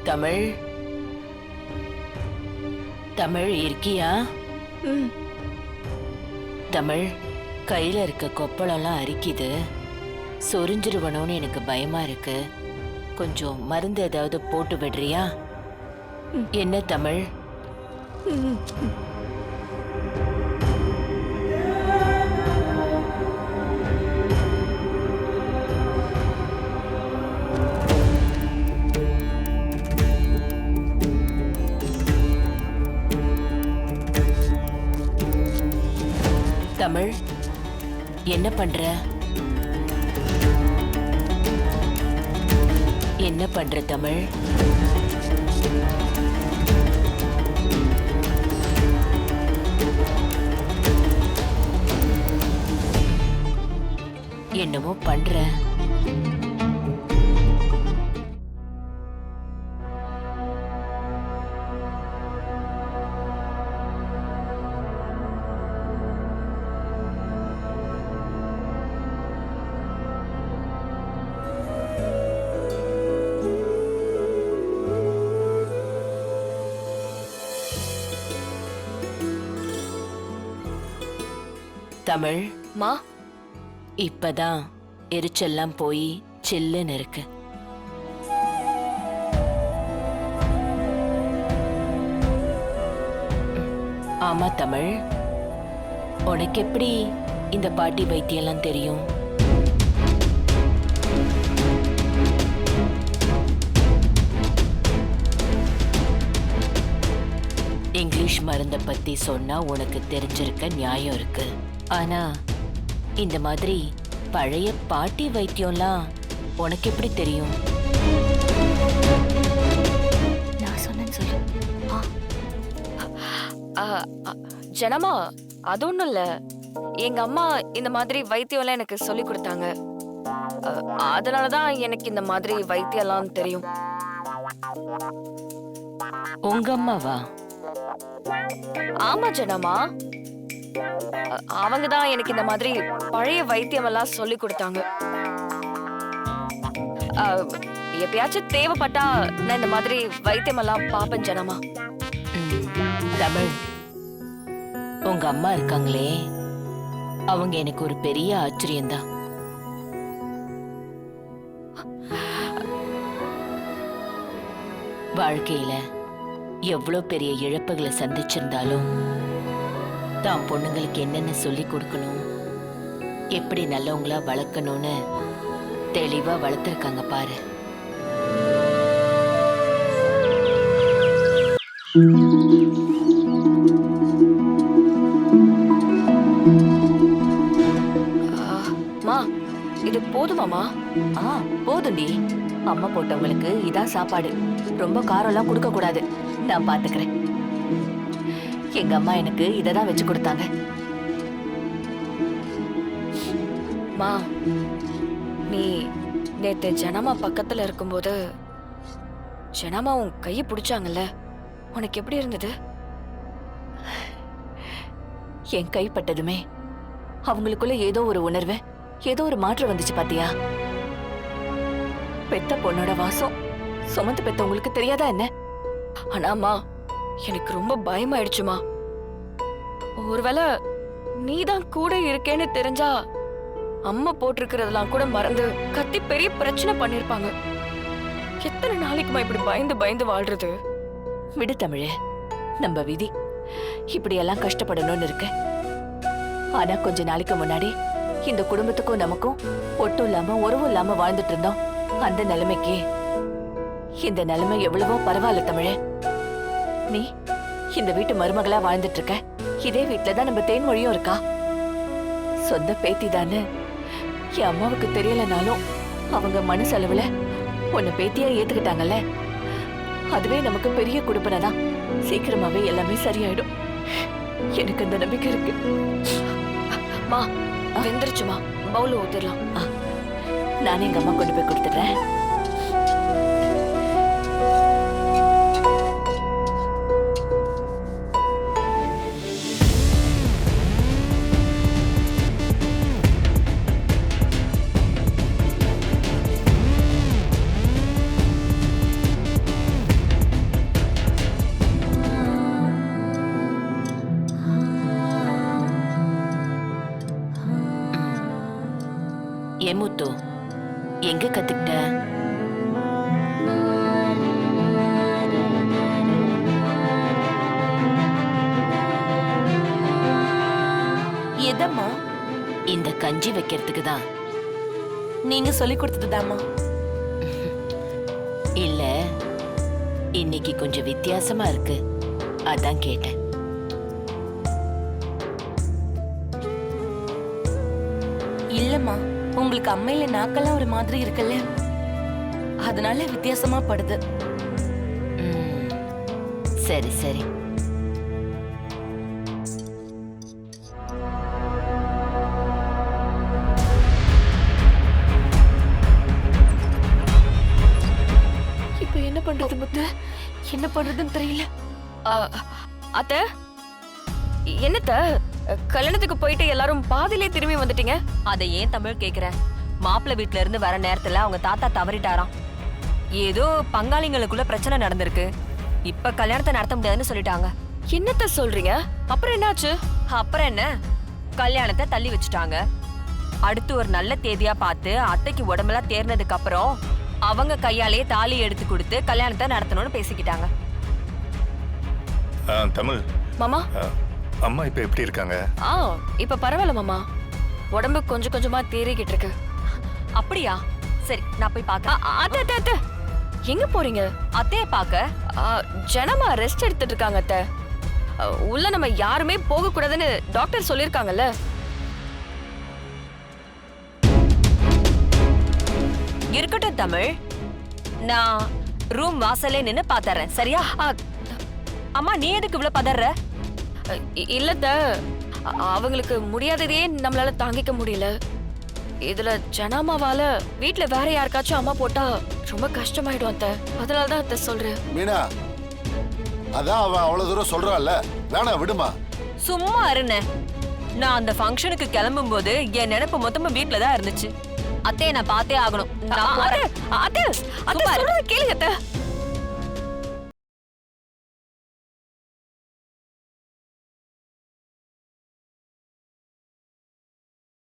தமிழ், தமிழ் இருக்கியா? தமிழ், கையில இருக்க கொப்பளம்லாம் அரிக்குது. சொரிஞ்சிருவனோன்னு எனக்கு பயமா இருக்கு. கொஞ்சம் மருந்து ஏதாவது போட்டு விடுறியா? என்ன தமிழ்? தமிழ், என்ன பண்ற? என்ன பண்ற தமிழ்? என்னமோ பண்ற. தமிழ், மா, இப்பதான் எரிச்செல்லாம் போய் சில்லுன்னு இருக்கு. ஆமா தமிழ், உனக்கு எப்படி இந்த பாட்டி வைத்தியெல்லாம் தெரியும்? இங்கிலீஷ் மருந்த பத்தி சொன்னா உனக்கு தெரிஞ்சிருக்க நியாயம் இருக்கு. ஆனா இந்த மாதிரி பழைய பாட்டி வைத்தியம்லாம் உனக்கு எப்படி தெரியும்? நான் சொன்னேன்னு சொல்லு. ஜனமா, அது ஒண்ணும் இல்ல. எங்க அம்மா இந்த மாதிரி வைத்தியம்லாம் எனக்கு சொல்லி கொடுத்தாங்க. அதனாலதான் எனக்கு இந்த மாதிரி வைத்தியம்லாம் தெரியும். உங்க அம்மாவா? ஆமா ஜனமா, அவங்க தான் எனக்கு இந்த மாதிரி பழைய வைத்தியம் எல்லாம் சொல்லி கொடுத்தாங்க. எப்பயாச்சும் தேவைப்பட்டா நான் இந்த மாதிரி வைத்தியம் எல்லாம் பாப்பேன் ஜனமா. தமிழ், உங்க அம்மா இருக்காங்களே, அவங்க எனக்கு ஒரு பெரிய ஆச்சரியம்தான். வாழ்க்கையில எவ்வளவு பெரிய இழப்புகளை சந்திச்சிருந்தாலும் தான் பொண்ணுங்களுக்கு என்னென்ன சொல்லி கொடுக்கணும், எப்படி நல்லவங்களா வளர்க்கணும்னு தெளிவா வளர்த்துருக்காங்க பாரு. மா, இது போதுமாமா? போதுண்டி. அம்மா போட்டவங்களுக்கு இதான் சாப்பாடு. ரொம்ப காரம்லாம் கொடுக்க கூடாது. நான் பாத்துக்கிறேன். எங்க அம்மா எனக்கு இததான் வச்சு கொடுத்தாங்க. மா, நீ நேத்து ஜனமா பக்கத்துல இருக்கும்போது ஜனமா உன் கையை பிடிச்சாங்கல்ல, உனக்கு எப்படி இருந்தது? என் கைப்பட்டதுமே அவங்களுக்குள்ள ஏதோ ஒரு உணர்வு, ஏதோ ஒரு மாற்றம் வந்துச்சு பாத்தியா? பெத்த பொண்ணோட வாசம் சுமந்து பெத்தவங்களுக்கு தெரியாதா என்ன? ஆனாமா, எனக்கு ரொம்ப பயமாயிடுச்சுமா. ஒருவேளை நீதான் கூட இருக்கேன்னு தெரிஞ்சா அம்மா போட்டிருக்கிறதெல்லாம் கூட மறந்து கத்தி பெரிய பிரச்சனை பண்ணிருப்பாங்க. எத்தனை நாளைக்குமா இப்படி பயந்து பயந்து வாழ்றது? விடு தமிழே, நம்ம விதி இப்படியெல்லாம் கஷ்டப்படணும்னு இருக்கு. ஆனா கொஞ்ச நாளைக்கு முன்னாடி இந்த குடும்பத்துக்கும் நமக்கும் ஒட்டும் இல்லாம உறவும் இல்லாம வாழ்ந்துட்டு இருந்தோம். அந்த நிலைமைக்கு இந்த நிலைமை எவ்வளவோ பரவாயில்ல தமிழே. நீ இந்த வீட்டு மருமகளா வாழ்ந்துட்டு இருக்க. இதே வீட்டுலதான் நம்ம தேன்மொழியும் இருக்கா. சொந்த பேத்தி தானே. என் அம்மாவுக்கு தெரியலனாலும் அவங்க மனசளவுல உன்னை பேத்தியா ஏத்துக்கிட்டாங்கல்ல, அதுவே நமக்கு பெரிய குடுப்பனை தான். சீக்கிரமாவே எல்லாமே சரியாயிடும். எனக்கு அந்த நம்பிக்கை இருக்கு. மா, வெந்துருச்சுமா, பவுல ஊத்திடலாம். நானே எங்க அம்மா கொண்டு போய் கொடுத்துடுறேன். ஏமுத்து எங்க கத்துக்கிட்ட? எதம்மா? இந்த கஞ்சி வைக்கிறதுக்கு தான். நீங்க சொல்லி கொடுத்ததுதாம்மா. இல்ல, இன்னைக்கு கொஞ்சம் வித்தியாசமா இருக்கு, அதான் கேட்டேன். இல்லம்மா, உங்களுக்கு அம்மையில நாக்கெல்லாம் ஒரு மாதிரி இருக்குல்ல, அதனால வித்தியாசமா படுது. ம், சரி சரி. இப்ப என்ன பண்றது முத்து? என்ன பண்றதுன்னு தெரியல. அத்த என்னத்த கல்யாணத்துக்கு போயிட்டு எல்லாரும் பாதியிலே திரும்பி வந்துட்டீங்க? அதை ஏன் தமிழ் கேக்குற? மாப்பிள்ளை வீட்ல இருந்து வர நேரத்துல அவங்க தாத்தா தவறிட்டாராம். ஏதோ பங்காளிங்களுக்குள்ள பிரச்சனை நடந்திருக்கு. இப்ப கல்யாணத்தை நடத்த முடியாதுன்னு சொல்லிட்டாங்க. என்னத்த சொல்றீங்க? அப்புறம் என்னாச்சு? அப்புறம் என்ன, கல்யாணத்தை தள்ளி வச்சுட்டாங்க. அடுத்து ஒரு நல்ல தேதியா பார்த்து அத்தைக்கு உடம்பெல்லாம் தேர்னதுக்கு அப்புறம் அவங்க கையாலேயே தாலி எடுத்து கொடுத்து கல்யாணத்தை நடத்தணும்னு பேசிக்கிட்டாங்க. தமிழ் மாமா, அம்மா இப்ப எப்படி இருக்காங்க? இப்ப பரவாயில்ல மாமா. உடம்பு கொஞ்சம் கொஞ்சமா தேறிக்கிட்டு இருக்கு. அப்படியா? சரி, நான் போய் பார்க்க. அத்த எங்க போறீங்க? அத்தைய பார்க்க. ஜனமா ரெஸ்ட் எடுத்துட்டு இருக்காங்க அத்த. உள்ள நம்ம யாருமே போக கூடாதுன்னு டாக்டர் சொல்லிருக்காங்கல்ல. இருக்கட்டும் தமிழ், நான் ரூம் வாசல்ல நின்னு பாத்துறேன், சரியா? அம்மா, நீ எதுக்கு இவ்வளவு பதற? இல்லத்த, அவங்களுக்கு முடியாததையே நம்மளால தாங்கிக்க முடியல. இதுல ஜனாமாவால வீட்ல வேற யாருக்காச்சும் அம்மா போட்டா ரொம்ப கஷ்டமாயிடும் அத்த. அதனாலதான் அத்த சொல்றேன். மீனா, அதான் அவன் அவ்வளவு தூரம் சொல்றான்ல, வேணா விடுமா. சும்மா இருந்தேன். நான் அந்த ஃபங்க்ஷனுக்கு கிளம்பும் போது என் நினைப்பு மொத்தமா வீட்ல தான் இருந்துச்சு. அத்தைய நான் பார்த்தே ஆகணும். நான் போறேன். அத்த சொல்றத கேளுங்க அத்த.